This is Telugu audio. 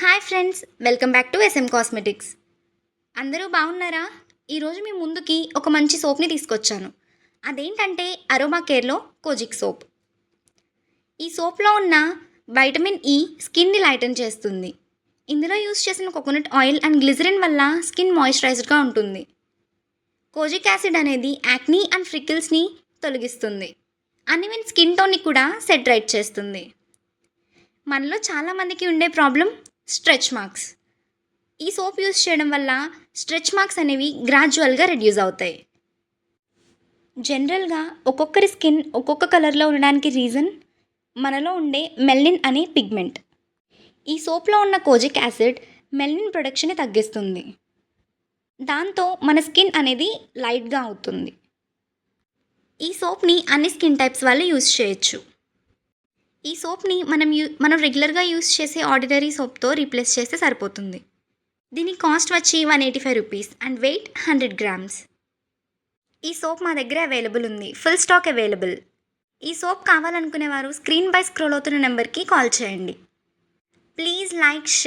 Hi friends, welcome back to S M cosmetics. అందరూ బాగున్నారా? ఈరోజు మీ ముందుకి ఒక మంచి సోప్ని తీసుకొచ్చాను. అదేంటంటే అరోమా కేర్లో కోజిక్ సోప్. ఈ సోప్లో ఉన్న వైటమిన్ ఈ స్కిన్ని లైటన్ చేస్తుంది. ఇందులో యూస్ చేసిన కోకోనట్ ఆయిల్ అండ్ గ్లిజరిన్ వల్ల స్కిన్ మాయిశ్చరైజ్డ్గా ఉంటుంది. కోజిక్ యాసిడ్ అనేది యాక్నీ అండ్ ఫ్రికిల్స్ని తొలగిస్తుంది. అన్ఈవెన్ స్కిన్ టోన్ని కూడా సెట్ రైట్ చేస్తుంది. మనలో చాలామందికి ఉండే ప్రాబ్లం స్ట్రెచ్ మార్క్స్. ఈ సోప్ యూస్ చేయడం వల్ల స్ట్రెచ్ మార్క్స్ అనేవి గ్రాడ్యువల్గా రెడ్యూస్ అవుతాయి. జనరల్గా ఒక్కొక్కరి స్కిన్ ఒక్కొక్క కలర్లో ఉండడానికి రీజన్ మనలో ఉండే మెల్నిన్ అనే పిగ్మెంట్. ఈ సోప్లో ఉన్న కోజిక్ యాసిడ్ మెల్నిన్ ప్రొడక్షన్ని తగ్గిస్తుంది. దాంతో మన స్కిన్ అనేది లైట్గా అవుతుంది. ఈ సోప్ని అన్ని స్కిన్ టైప్స్ వాళ్ళు యూస్ చేయొచ్చు. ఈ సోప్ని మనం రెగ్యులర్గా యూస్ చేసే ఆర్డినరీ సోప్తో రీప్లేస్ చేస్తే సరిపోతుంది. దీని కాస్ట్ వచ్చి 185 రూపీస్ అండ్ వెయిట్ 100 గ్రామ్స్. ఈ సోప్ మా దగ్గర అవైలబుల్ ఉంది, ఫుల్ స్టాక్ అవైలబుల్. ఈ సోప్ కావాలనుకునేవారు స్క్రీన్ పై స్క్రోల్ అవుతున్న నెంబర్కి కాల్ చేయండి. Please like, share.